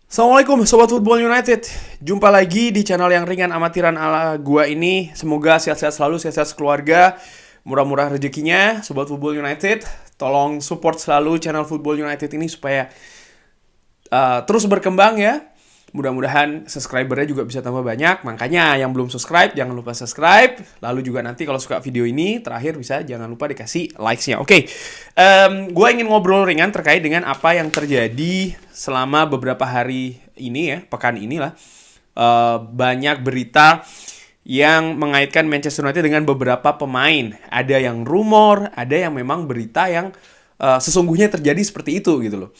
Assalamualaikum Sobat Football United. Jumpa lagi di channel yang ringan amatiran ala gua ini. Semoga sehat-sehat selalu, sehat-sehat keluarga, murah-murah rezekinya. Sobat Football United, tolong support selalu channel Football United ini supaya terus berkembang ya. Mudah-mudahan subscribernya juga bisa tambah banyak. Makanya yang belum subscribe jangan lupa subscribe. Lalu juga nanti kalau suka video ini terakhir bisa jangan lupa dikasih likes-nya. Oke, gue ingin ngobrol ringan terkait dengan apa yang terjadi selama beberapa hari ini ya, pekan inilah. Banyak berita yang mengaitkan Manchester United dengan beberapa pemain. Ada yang rumor, ada yang memang berita yang sesungguhnya terjadi seperti itu gitu loh.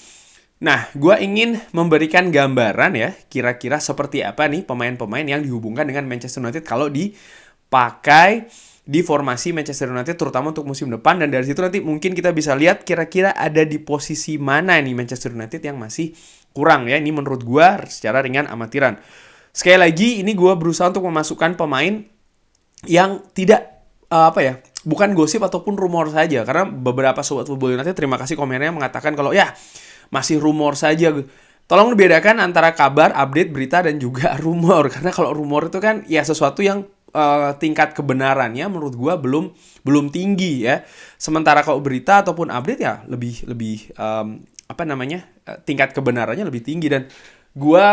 Nah, gue ingin memberikan gambaran ya, kira-kira seperti apa nih pemain-pemain yang dihubungkan dengan Manchester United kalau dipakai di formasi Manchester United terutama untuk musim depan. Dan dari situ nanti mungkin kita bisa lihat kira-kira ada di posisi mana nih Manchester United yang masih kurang ya. Ini menurut gue secara ringan amatiran. Sekali lagi, ini gue berusaha untuk memasukkan pemain yang tidak bukan gosip ataupun rumor saja. Karena beberapa sobat Football United terima kasih komennya mengatakan kalau ya masih rumor saja. Tolong dibedakan antara kabar, update, berita, dan juga rumor. Karena kalau rumor itu kan ya sesuatu yang tingkat kebenarannya menurut gue belum tinggi ya. Sementara kalau berita ataupun update ya lebih tingkat kebenarannya lebih tinggi. Dan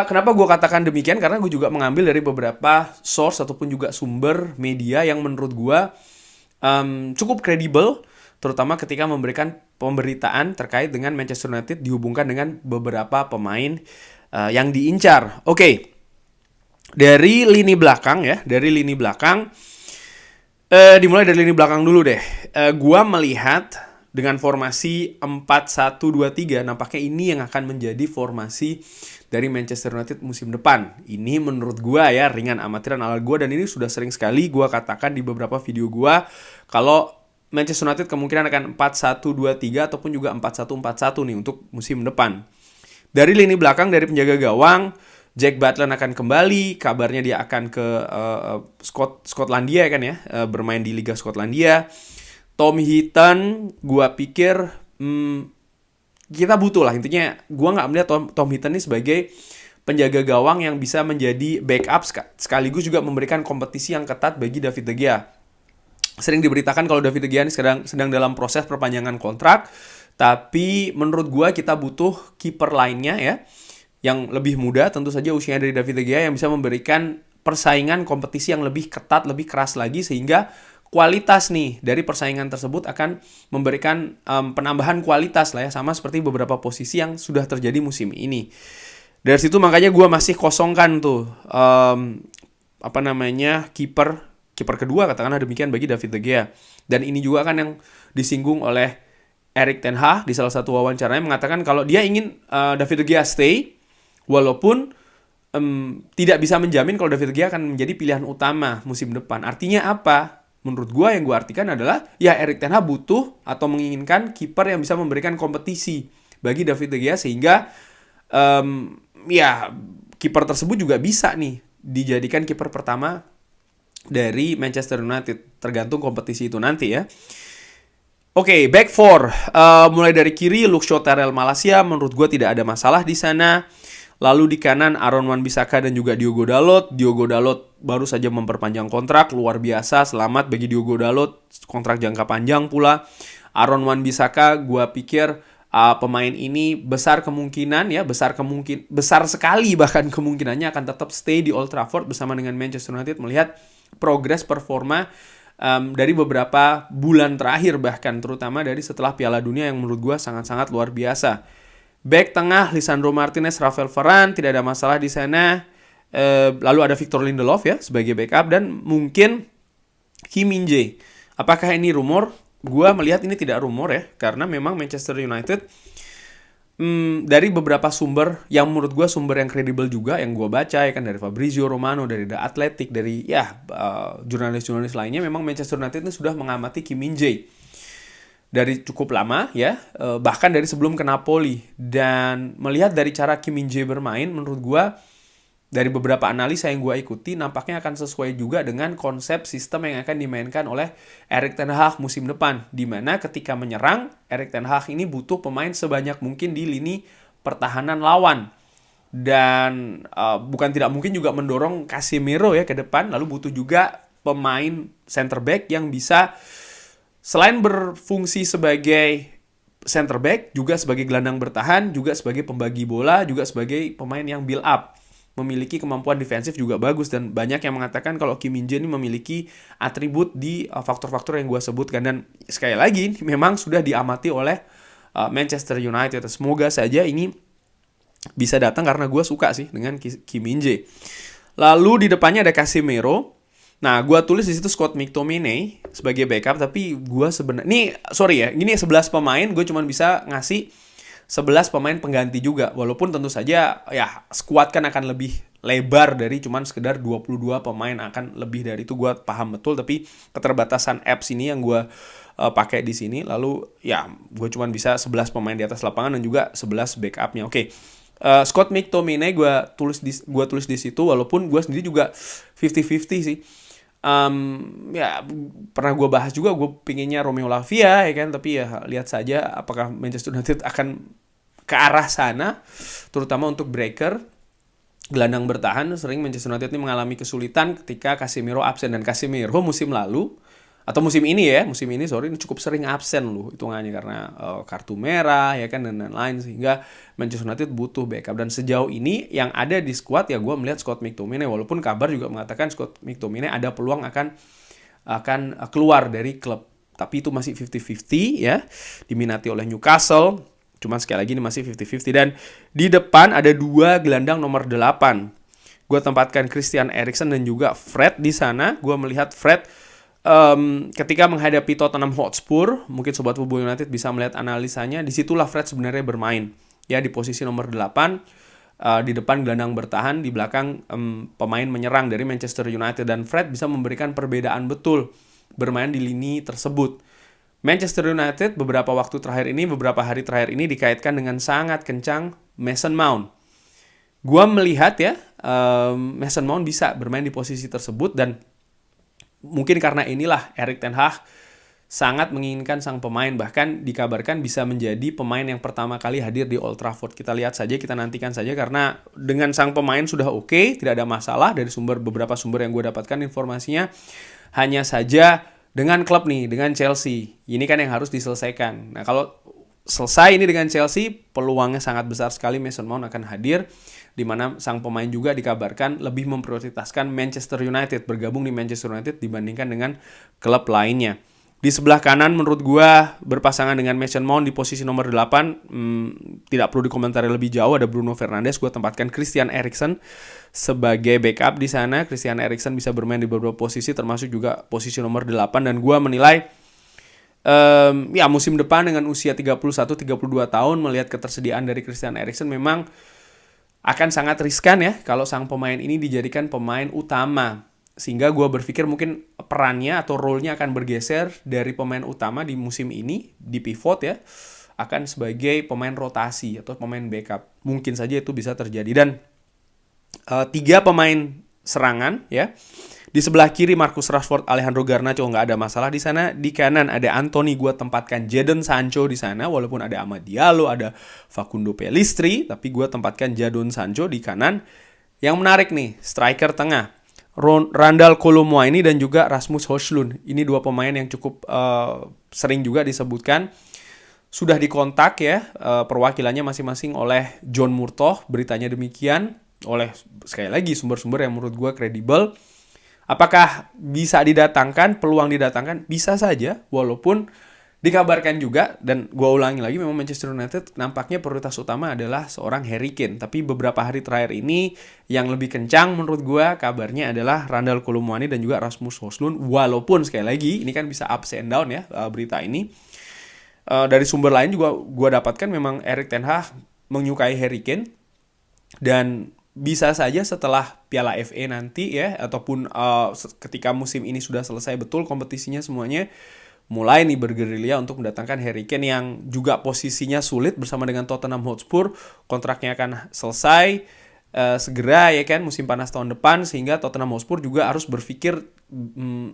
kenapa gue katakan demikian? Karena gue juga mengambil dari beberapa source ataupun juga sumber media yang menurut gue cukup kredibel, terutama ketika memberikan pemberitaan terkait dengan Manchester United dihubungkan dengan beberapa pemain yang diincar. Oke, dari lini belakang ya, dimulai dari lini belakang dulu deh. Gua melihat dengan formasi 4-1-2-3, nampaknya ini yang akan menjadi formasi dari Manchester United musim depan. Ini menurut gua ya, ringan amatiran ala gua, dan ini sudah sering sekali gua katakan di beberapa video gua kalau Manchester United kemungkinan akan 4-1-2-3 ataupun juga 4-1-4-1 nih untuk musim depan. Dari lini belakang, dari penjaga gawang, Jack Butland akan kembali. Kabarnya dia akan ke Skotlandia kan ya, bermain di Liga Skotlandia. Tom Heaton, gua pikir kita butuh lah. Intinya gua nggak melihat Tom Heaton ini sebagai penjaga gawang yang bisa menjadi backup sekaligus juga memberikan kompetisi yang ketat bagi David De Gea. Sering diberitakan kalau David De Gea ini sedang dalam proses perpanjangan kontrak, tapi menurut gue kita butuh kiper lainnya ya, yang lebih muda, tentu saja usianya dari David De Gea, yang bisa memberikan persaingan kompetisi yang lebih ketat, lebih keras lagi, sehingga kualitas nih dari persaingan tersebut akan memberikan penambahan kualitas lah ya, sama seperti beberapa posisi yang sudah terjadi musim ini. Dari situ makanya gue masih kosongkan tuh kiper kedua, katakanlah demikian, bagi David De Gea. Dan ini juga kan yang disinggung oleh Erik ten Hag di salah satu wawancaranya, mengatakan kalau dia ingin David De Gea stay, walaupun tidak bisa menjamin kalau David De Gea akan menjadi pilihan utama musim depan. Artinya apa? Menurut gue yang gue artikan adalah ya Erik ten Hag butuh atau menginginkan kiper yang bisa memberikan kompetisi bagi David De Gea, sehingga kiper tersebut juga bisa nih dijadikan kiper pertama dari Manchester United, tergantung kompetisi itu nanti ya. Oke, back four, mulai dari kiri Luke Shaw, Tyrell Malacia, menurut gue tidak ada masalah di sana. Lalu di kanan Aaron Wan-Bissaka dan juga Diogo Dalot. Diogo Dalot baru saja memperpanjang kontrak, luar biasa, selamat bagi Diogo Dalot, kontrak jangka panjang pula. Aaron Wan-Bissaka, gue pikir pemain ini besar sekali bahkan kemungkinannya akan tetap stay di Old Trafford bersama dengan Manchester United, melihat progres performa dari beberapa bulan terakhir, bahkan terutama dari setelah Piala Dunia yang menurut gue sangat-sangat luar biasa. Back tengah Lisandro Martinez, Rafael Varane, tidak ada masalah di sana. Lalu ada Victor Lindelof ya sebagai backup, dan mungkin Kim Min-jae. Apakah ini rumor? Gue melihat ini tidak rumor ya, karena memang Manchester United dari beberapa sumber yang menurut gue sumber yang kredibel juga yang gue baca ya kan, dari Fabrizio Romano, dari The Athletic, dari jurnalis-jurnalis lainnya, memang Manchester United ini sudah mengamati Kim Min-jae dari cukup lama ya, bahkan dari sebelum ke Napoli. Dan melihat dari cara Kim Min-jae bermain, menurut gue dari beberapa analisa yang gue ikuti, nampaknya akan sesuai juga dengan konsep sistem yang akan dimainkan oleh Erik ten Hag musim depan. Dimana ketika menyerang, Erik ten Hag ini butuh pemain sebanyak mungkin di lini pertahanan lawan. dan bukan tidak mungkin juga mendorong Casemiro ya ke depan. Lalu butuh juga pemain center back yang bisa selain berfungsi sebagai center back, juga sebagai gelandang bertahan, juga sebagai pembagi bola, juga sebagai pemain yang build up. Memiliki kemampuan defensif juga bagus, dan banyak yang mengatakan kalau Kim Min-jae ini memiliki atribut di faktor-faktor yang gue sebutkan. Dan sekali lagi memang sudah diamati oleh Manchester United. Semoga saja ini bisa datang, karena gue suka sih dengan Kim Min-jae. Lalu di depannya ada Casemiro. Nah, gue tulis di situ Scott McTominay sebagai backup, tapi gue sebenarnya ini sorry ya, gini 11 pemain, gue cuma bisa ngasih 11 pemain pengganti juga. Walaupun tentu saja ya squad kan akan lebih lebar dari cuman sekedar 22 pemain, akan lebih dari itu, gue paham betul, tapi keterbatasan apps ini yang gue pakai di sini. Lalu ya gue cuma bisa 11 pemain di atas lapangan dan juga 11 backupnya. Oke. Scott McTominay gue tulis di situ, walaupun gue sendiri juga 50-50 sih. Ya pernah gue bahas juga, gue pinginnya Romeo Lavia ya kan, tapi ya lihat saja apakah Manchester United akan ke arah sana, terutama untuk breaker gelandang bertahan. Sering Manchester United ini mengalami kesulitan ketika Casemiro absen, dan Casemiro musim ini ini cukup sering absen loh hitungannya, karena kartu merah ya kan, dan lain-lain, sehingga Manchester United butuh backup. Dan sejauh ini yang ada di squad ya gue melihat Scott McTominay, walaupun kabar juga mengatakan Scott McTominay ada peluang akan keluar dari klub, tapi itu masih 50-50 ya, diminati oleh Newcastle. Cuma sekali lagi ini masih 50-50. Dan di depan ada dua gelandang nomor 8. Gue tempatkan Christian Eriksen dan juga Fred di sana. Gue melihat Fred ketika menghadapi Tottenham Hotspur, mungkin Sobat Football United bisa melihat analisanya, disitulah Fred sebenarnya bermain. Ya, di posisi nomor 8, di depan gelandang bertahan, di belakang pemain menyerang dari Manchester United. Dan Fred bisa memberikan perbedaan betul bermain di lini tersebut. Manchester United beberapa hari terakhir ini dikaitkan dengan sangat kencang Mason Mount. Gua melihat ya, Mason Mount bisa bermain di posisi tersebut, dan mungkin karena inilah Erik ten Hag sangat menginginkan sang pemain, bahkan dikabarkan bisa menjadi pemain yang pertama kali hadir di Old Trafford. Kita lihat saja, kita nantikan saja, karena dengan sang pemain sudah oke, tidak ada masalah dari beberapa sumber yang gue dapatkan informasinya. Hanya saja dengan klub nih, dengan Chelsea, ini kan yang harus diselesaikan. Nah, kalau selesai ini dengan Chelsea, peluangnya sangat besar sekali Mason Mount akan hadir, di mana sang pemain juga dikabarkan lebih memprioritaskan Manchester United, bergabung di Manchester United dibandingkan dengan klub lainnya. Di sebelah kanan menurut gua berpasangan dengan Mason Mount di posisi nomor 8, tidak perlu dikomentari lebih jauh, ada Bruno Fernandes. Gua tempatkan Christian Eriksen sebagai backup di sana. Christian Eriksen bisa bermain di beberapa posisi, termasuk juga posisi nomor 8, dan gua menilai ya musim depan dengan usia 31-32 tahun, melihat ketersediaan dari Christian Eriksen, memang akan sangat riskan ya kalau sang pemain ini dijadikan pemain utama. Sehingga gue berpikir mungkin perannya atau role-nya akan bergeser dari pemain utama di musim ini, di pivot ya, akan sebagai pemain rotasi atau pemain backup. Mungkin saja itu bisa terjadi. Dan 3 pemain serangan ya. Di sebelah kiri Marcus Rashford, Alejandro Garnacho, nggak ada masalah di sana. Di kanan ada Anthony, gue tempatkan Jadon Sancho di sana, walaupun ada Amad Diallo, ada Facundo Pellistri, tapi gue tempatkan Jadon Sancho di kanan. Yang menarik nih, striker tengah, Randal Kolo Muani dan juga Rasmus Højlund. Ini 2 pemain yang cukup sering juga disebutkan. Sudah dikontak ya perwakilannya masing-masing oleh John Murtough, beritanya demikian, oleh sekali lagi sumber-sumber yang menurut gue kredibel. Apakah bisa didatangkan, peluang didatangkan? Bisa saja, walaupun dikabarkan juga, dan gue ulangi lagi, memang Manchester United nampaknya prioritas utama adalah seorang Harry Kane. Tapi beberapa hari terakhir ini yang lebih kencang menurut gue kabarnya adalah Randal Kolo Muani dan juga Rasmus Højlund. Walaupun sekali lagi ini kan bisa ups and down ya berita ini. Dari sumber lain juga gue dapatkan memang Erik ten Hag menyukai Harry Kane, dan bisa saja setelah Piala FA nanti ya, ataupun ketika musim ini sudah selesai betul kompetisinya semuanya, mulai nih bergerilya untuk mendatangkan Harry Kane yang juga posisinya sulit bersama dengan Tottenham Hotspur. Kontraknya akan selesai segera ya kan, musim panas tahun depan, sehingga Tottenham Hotspur juga harus berpikir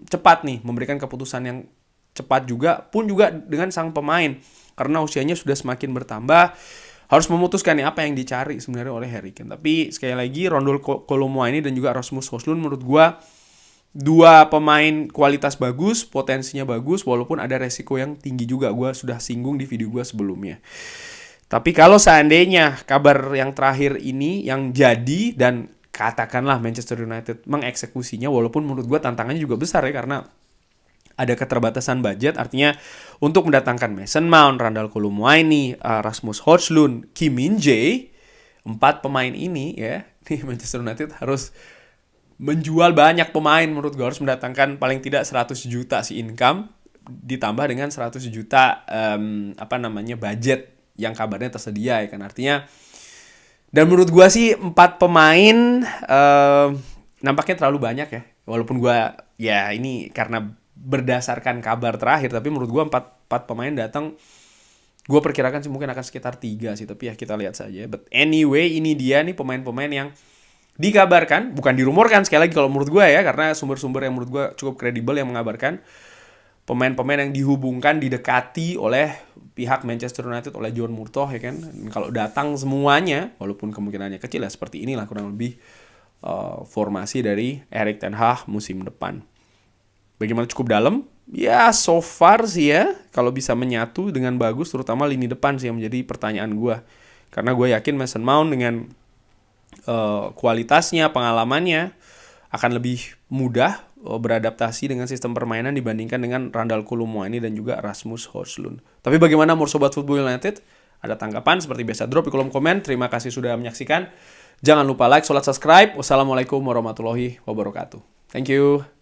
cepat nih, memberikan keputusan yang cepat juga, pun juga dengan sang pemain, karena usianya sudah semakin bertambah. harus memutuskan nih apa yang dicari sebenarnya oleh Harry Kane. Tapi sekali lagi Rondol Kolomoani ini dan juga Rasmus Højlund menurut gue dua pemain kualitas bagus, potensinya bagus, walaupun ada resiko yang tinggi juga. Gue sudah singgung di video gue sebelumnya. Tapi kalau seandainya kabar yang terakhir ini yang jadi dan katakanlah Manchester United mengeksekusinya, walaupun menurut gue tantangannya juga besar ya, karena ada keterbatasan budget, artinya untuk mendatangkan Mason Mount, Randal Kolomoani, Rasmus Højlund, Kim Min-jae, 4 pemain ini ya, nih Manchester United harus menjual banyak pemain. Menurut gue harus mendatangkan paling tidak 100 juta si income, ditambah dengan 100 juta budget yang kabarnya tersedia ya kan. Artinya, dan menurut gue sih 4 pemain nampaknya terlalu banyak ya. Walaupun gue ya ini karena berdasarkan kabar terakhir, tapi menurut gue 4 pemain datang, gue perkirakan sih mungkin akan sekitar 3 sih, tapi ya kita lihat saja. But anyway, ini dia nih pemain-pemain yang dikabarkan, bukan dirumorkan sekali lagi kalau menurut gue ya, karena sumber-sumber yang menurut gue cukup kredibel yang mengabarkan pemain-pemain yang dihubungkan, didekati oleh pihak Manchester United, oleh John Murtough ya kan. Dan kalau datang semuanya, walaupun kemungkinannya kecil ya, seperti inilah kurang lebih formasi dari Erik ten Hag musim depan. Bagaimana, cukup dalam? Ya so far sih ya, kalau bisa menyatu dengan bagus, terutama lini depan sih yang menjadi pertanyaan gue. Karena gue yakin Mason Mount dengan kualitasnya, pengalamannya akan lebih mudah beradaptasi dengan sistem permainan dibandingkan dengan Randal Kolomoani dan juga Rasmus Højlund. Tapi bagaimana menurut Sobat Football United? Ada tanggapan? Seperti biasa drop di kolom komen. Terima kasih sudah menyaksikan. Jangan lupa like, subscribe. Wassalamualaikum warahmatullahi wabarakatuh. Thank you.